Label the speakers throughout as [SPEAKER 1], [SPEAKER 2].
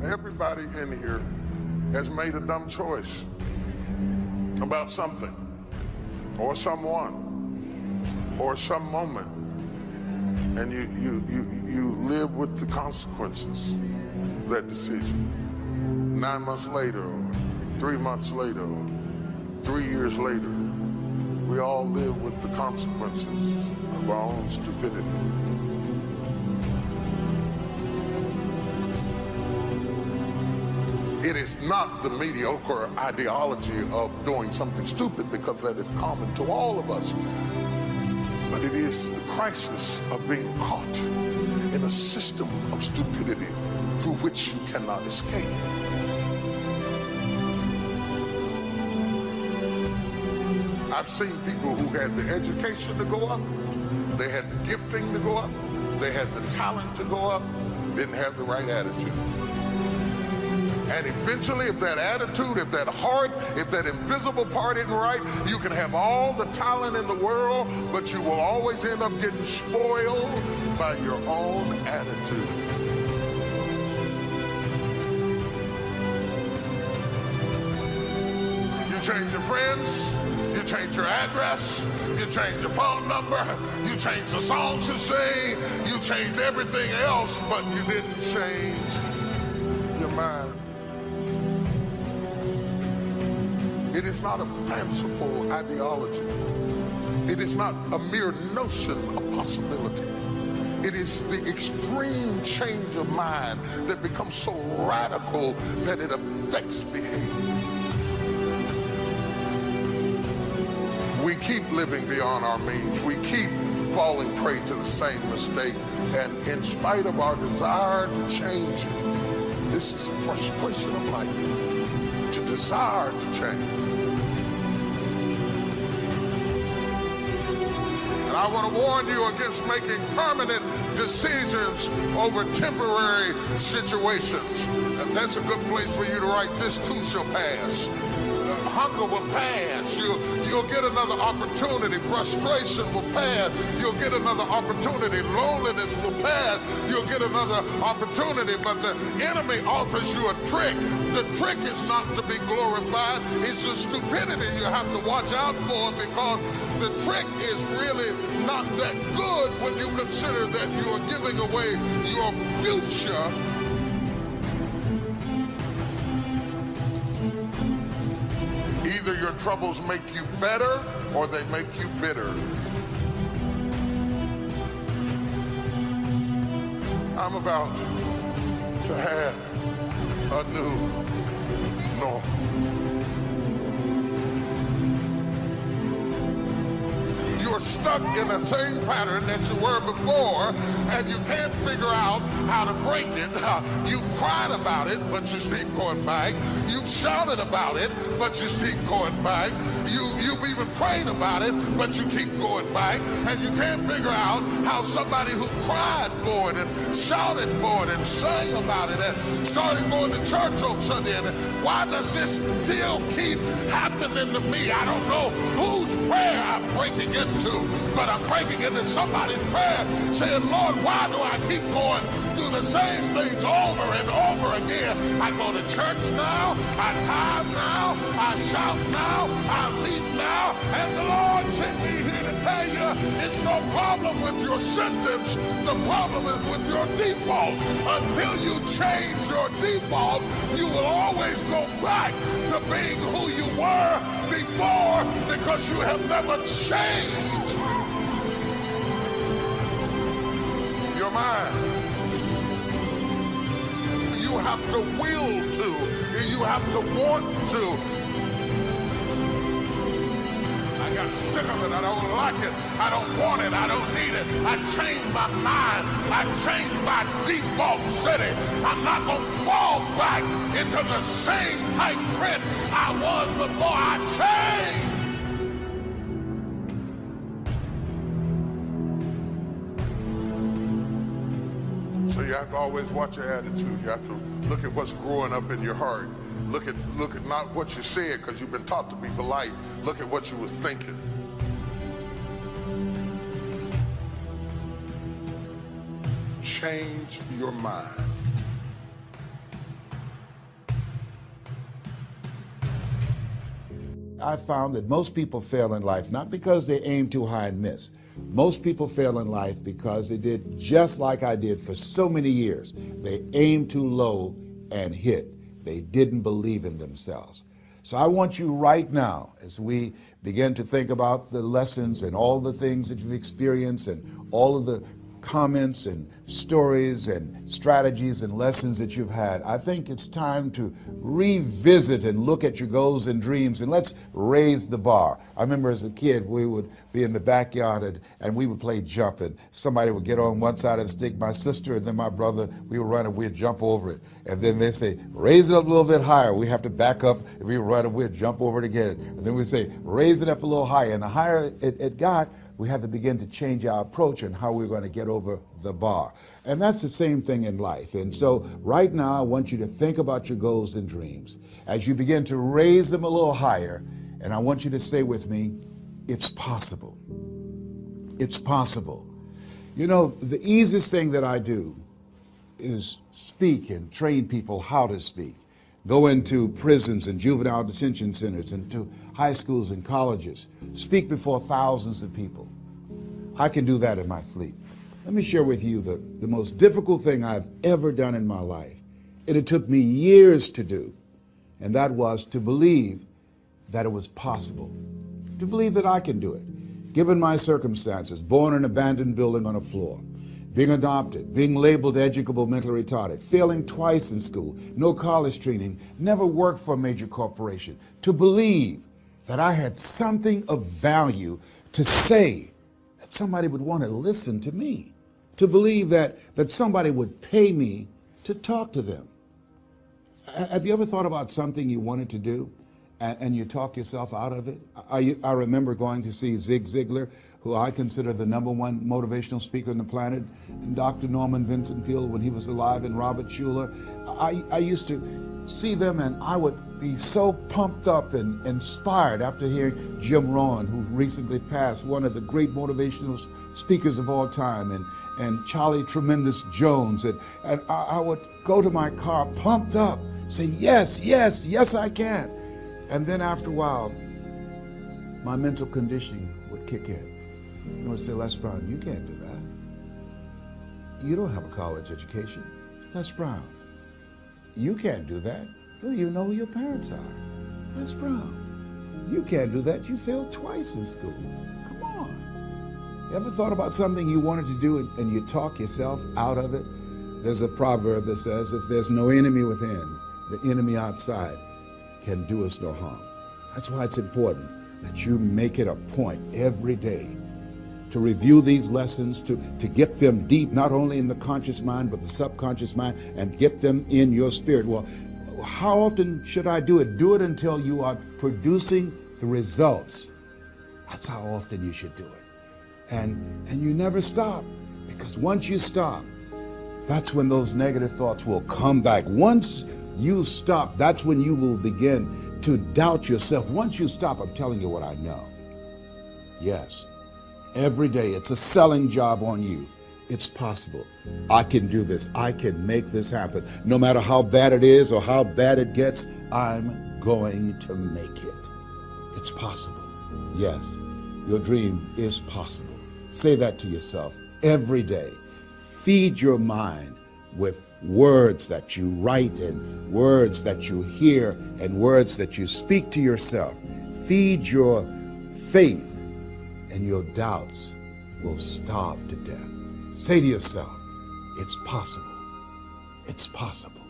[SPEAKER 1] Everybody in here has made a dumb choice about something or someone or some moment, and you live with the consequences of that decision. 9 months later, or 3 months later, or 3 years later, we all live with the consequences of our own stupidity. It is not the mediocre ideology of doing something stupid, because that is common to all of us. But it is the crisis of being caught in a system of stupidity through which you cannot escape. I've seen people who had the education to go up, they had the gifting to go up, they had the talent to go up, didn't have the right attitude. And eventually, if that attitude, if that heart, if that invisible part isn't right, you can have all the talent in the world, but you will always end up getting spoiled by your own attitude. You change your friends, you change your address, you change your phone number, you change the songs you sing, you change everything else, but you didn't change your mind. It is not a fanciful ideology. It is not a mere notion of possibility. It is the extreme change of mind that becomes so radical that it affects behavior. We keep living beyond our means. We keep falling prey to the same mistake. And in spite of our desire to change it, this is the frustration of life, to desire to change. And I want to warn you against making permanent decisions over temporary situations. And that's a good place for you to write, "This too shall pass." Hunger will pass. You'll get another opportunity. Frustration will pass. You'll get another opportunity. Loneliness will pass. You'll get another opportunity. But the enemy offers you a trick. The trick is not to be glorified. It's the stupidity you have to watch out for, because the trick is really not that good when you consider that you are giving away your future. Either your troubles make you better or they make you bitter. I'm about to have a new normal. You're stuck in the same pattern that you were before, and you can't figure out how to break it. You've cried about it, but you keep going back. You've shouted about it, but you keep going back. You've even prayed about it, but you keep going back. And you can't figure out how somebody who cried for it and shouted for it and sang about it and started going to church on Sunday, and why does this still keep happening to me? I don't know whose prayer I'm breaking into, but I'm breaking into somebody's prayer, saying, "Lord, why do I keep going through the same things over and over again? I go to church now, I tithe now, I shout now, I leap now, and the Lord sent me here to tell you it's no problem with your sentence. The problem is with your default. Until you change your default, you will always go back to being who you were before, because you have never changed your mind. You have to will to. You have to want to. I got sick of it. I don't like it. I don't want it. I don't need it. I changed my mind. I changed my default setting. I'm not going to fall back into the same tight print I was before I changed. So you have to always watch your attitude. You have to look at what's growing up in your heart. Look at not what you said, because you've been taught to be polite. Look at what you was thinking. Change your mind.
[SPEAKER 2] I found that most people fail in life not because they aim too high and miss. Most people fail in life because they did just like I did for so many years. They aimed too low and hit. They didn't believe in themselves. So I want you right now, as we begin to think about the lessons and all the things that you've experienced and all of the comments and stories and strategies and lessons that you've had, I think it's time to revisit and look at your goals and dreams, and let's raise the bar. I remember as a kid, we would be in the backyard and we would play jump, and somebody would get on one side of the stick, my sister and then my brother, we would run and we'd jump over it. And then they say, raise it up a little bit higher. We have to back up and we would run and we'd jump over it again. And then we say, raise it up a little higher. And the higher it got, we had to begin to change our approach and how we're going to get over the bar. And that's the same thing in life. And so right now, I want you to think about your goals and dreams as you begin to raise them a little higher. And I want you to say with me, it's possible. It's possible. You know, the easiest thing that I do is speak and train people how to speak. Go into prisons and juvenile detention centers and to high schools and colleges. Speak before thousands of people. I can do that in my sleep. Let me share with you the most difficult thing I've ever done in my life. And it took me years to do. And that was to believe that it was possible. To believe that I can do it. Given my circumstances, born in an abandoned building on a floor, being adopted, being labeled educable mentally retarded, failing twice in school, no college training, never worked for a major corporation, to believe that I had something of value to say, that somebody would want to listen to me, to believe that somebody would pay me to talk to them. Have you ever thought about something you wanted to do and you talk yourself out of it? I remember going to see Zig Ziglar, who I consider the #1 motivational speaker on the planet, and Dr. Norman Vincent Peale when he was alive, and Robert Schuller. I used to see them and I would be so pumped up and inspired after hearing Jim Rohn, who recently passed, one of the great motivational speakers of all time, and Charlie Tremendous Jones. And I would go to my car pumped up, saying, yes, yes, yes, I can. And then after a while, my mental conditioning would kick in. You know, say, Les Brown, you can't do that. You don't have a college education. Les Brown, you can't do that. You don't even know who your parents are. Les Brown, you can't do that. You failed twice in school. Come on. You ever thought about something you wanted to do and you talk yourself out of it? There's a proverb that says, if there's no enemy within, the enemy outside can do us no harm. That's why it's important that you make it a point every day to review these lessons, to get them deep, not only in the conscious mind, but the subconscious mind, and get them in your spirit. Well, how often should I do it? Do it until you are producing the results. That's how often you should do it. And you never stop, because once you stop, that's when those negative thoughts will come back. Once you stop, that's when you will begin to doubt yourself. Once you stop, I'm telling you what I know. Yes. Every day, it's a selling job on you. It's possible. I can do this. I can make this happen. No matter how bad it is or how bad it gets, I'm going to make it. It's possible. Yes, your dream is possible. Say that to yourself every day. Feed your mind with words that you write and words that you hear and words that you speak to yourself. Feed your faith, and your doubts will starve to death. Say to yourself, it's possible. It's possible.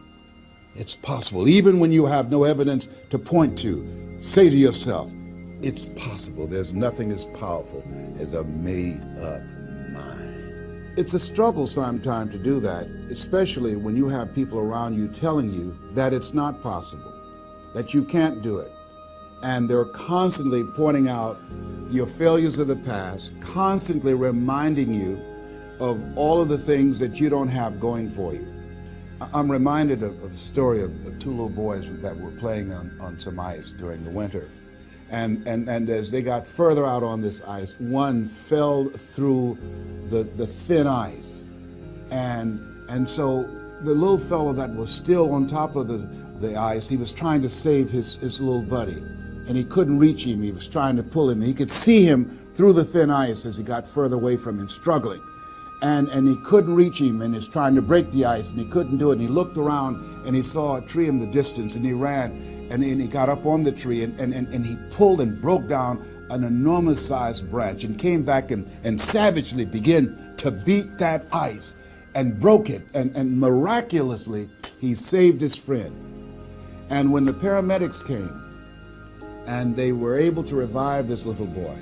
[SPEAKER 2] It's possible. Even when you have no evidence to point to, say to yourself, it's possible. There's nothing as powerful as a made-up mind. It's a struggle sometimes to do that, especially when you have people around you telling you that it's not possible, that you can't do it. And they're constantly pointing out your failures of the past, constantly reminding you of all of the things that you don't have going for you. I'm reminded of the story of two little boys that were playing on some ice during the winter. And as they got further out on this ice, one fell through the thin ice. And so the little fellow that was still on top of the ice, he was trying to save his little buddy. and he couldn't reach him. He was trying to pull him. He could see him through the thin ice as he got further away from him, struggling. And he couldn't reach him, and he's trying to break the ice, and he couldn't do it. And he looked around, and he saw a tree in the distance, and he ran, and he got up on the tree, and he pulled and broke down an enormous sized branch, and came back and savagely began to beat that ice and broke it, and miraculously he saved his friend. And when the paramedics came and they were able to revive this little boy,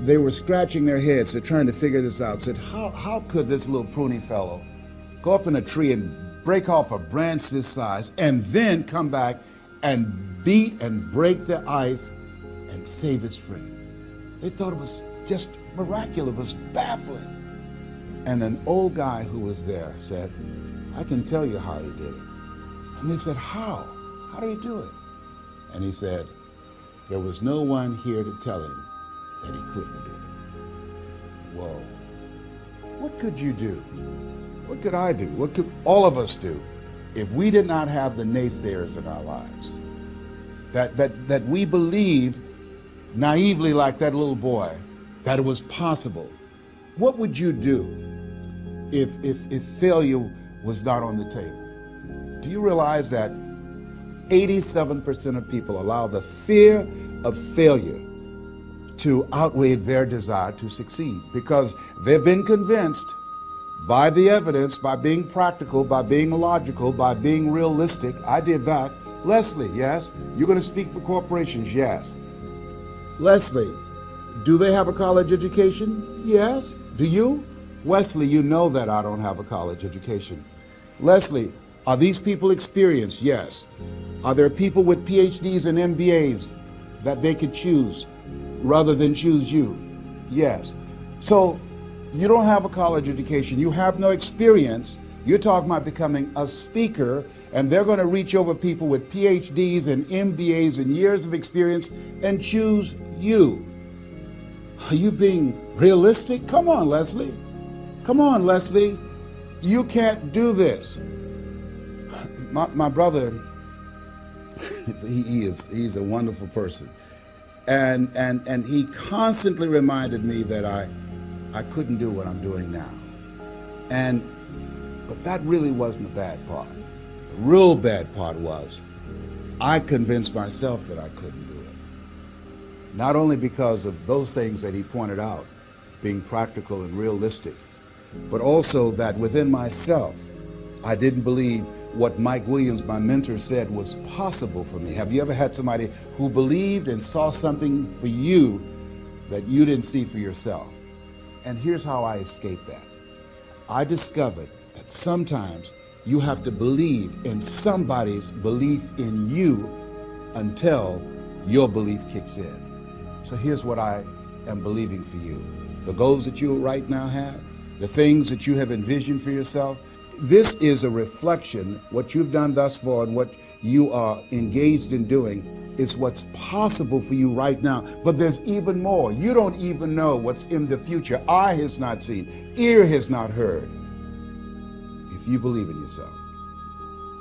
[SPEAKER 2] they were scratching their heads. They're trying to figure this out. Said, how could this little pruny fellow go up in a tree and break off a branch this size and then come back and beat and break the ice and save his friend? They thought it was just miraculous. It was baffling. And an old guy who was there said, I can tell you how he did it. And they said, how? How did he do it? And he said, there was no one here to tell him that he couldn't do it. Whoa. What could you do? What could I do? What could all of us do if we did not have the naysayers in our lives? That we believe naively, like that little boy, that it was possible. What would you do if failure was not on the table? Do you realize that 87% of people allow the fear of failure to outweigh their desire to succeed, because they've been convinced by the evidence, by being practical, by being logical, by being realistic. I did that. Leslie, yes? You're going to speak for corporations? Yes. Leslie, do they have a college education? Yes. Do you? Wesley, you know that I don't have a college education. Leslie, are these people experienced? Yes. Are there people with PhDs and MBAs that they could choose rather than choose you? Yes. So you don't have a college education. You have no experience. You're talking about becoming a speaker, and they're going to reach over people with PhDs and MBAs and years of experience and choose you. Are you being realistic? Come on, Leslie. Come on, Leslie. You can't do this. My brother, he's a wonderful person. And he constantly reminded me that I couldn't do what I'm doing now. But that really wasn't the bad part. The real bad part was I convinced myself that I couldn't do it. Not only because of those things that he pointed out, being practical and realistic, but also that within myself, I didn't believe what Mike Williams, my mentor, said was possible for me. Have you ever had somebody who believed and saw something for you that you didn't see for yourself? And here's how I escaped that. I discovered that sometimes you have to believe in somebody's belief in you until your belief kicks in. So here's what I am believing for you. The goals that you right now have, the things that you have envisioned for yourself, this is a reflection. What you've done thus far and what you are engaged in doing is what's possible for you right now. But there's even more. You don't even know what's in the future. Eye has not seen, ear has not heard. If you believe in yourself,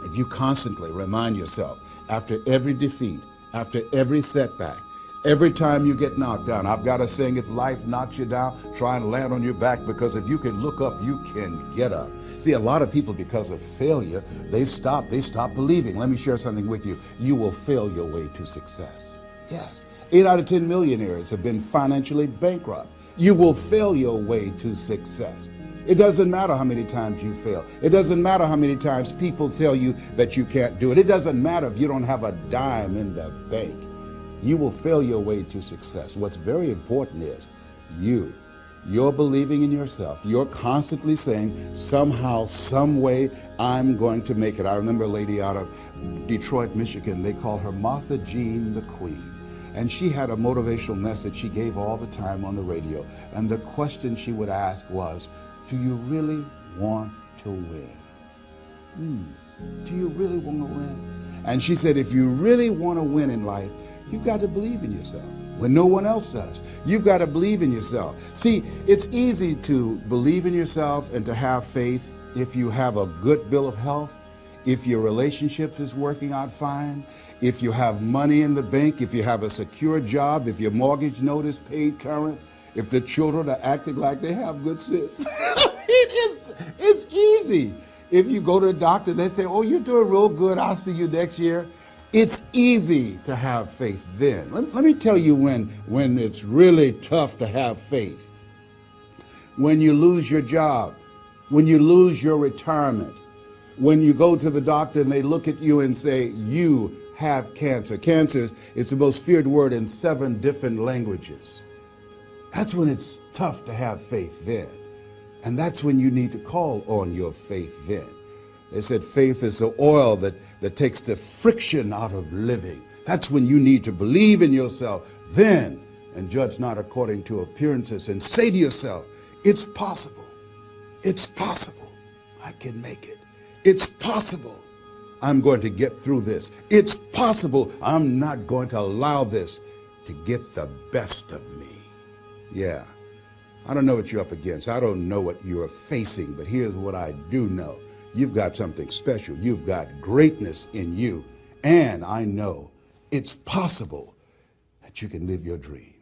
[SPEAKER 2] if you constantly remind yourself after every defeat, after every setback, every time you get knocked down, I've got a saying, if life knocks you down, try and land on your back, because if you can look up, you can get up. See, a lot of people, because of failure, they stop believing. Let me share something with you. You will fail your way to success. Yes. 8 out of 10 millionaires have been financially bankrupt. You will fail your way to success. It doesn't matter how many times you fail. It doesn't matter how many times people tell you that you can't do it. It doesn't matter if you don't have a dime in the bank. You will fail your way to success. What's very important is you're believing in yourself. You're constantly saying, somehow, some way, I'm going to make it. I remember a lady out of Detroit, Michigan. They call her Martha Jean the Queen. And she had a motivational message she gave all the time on the radio. And the question she would ask was, do you really want to win? Do you really want to win? And she said, if you really want to win in life, you've got to believe in yourself when no one else does. You've got to believe in yourself. See, it's easy to believe in yourself and to have faith if you have a good bill of health, if your relationship is working out fine, if you have money in the bank, if you have a secure job, if your mortgage note is paid current, if the children are acting like they have good sense. It's easy. If you go to the doctor, they say, oh, you're doing real good, I'll see you next year. It's easy to have faith then. Let me tell you when it's really tough to have faith. When you lose your job, when you lose your retirement, when you go to the doctor and they look at you and say, you have cancer. Cancer is the most feared word in 7 different languages. That's when it's tough to have faith then. And that's when you need to call on your faith then. They said faith is the oil that takes the friction out of living. That's when you need to believe in yourself then and judge not according to appearances and say to yourself, it's possible. It's possible. I can make it. It's possible. I'm going to get through this. It's possible. I'm not going to allow this to get the best of me. Yeah. I don't know what you're up against. I don't know what you're facing, but here's what I do know. You've got something special. You've got greatness in you. And I know it's possible that you can live your dream.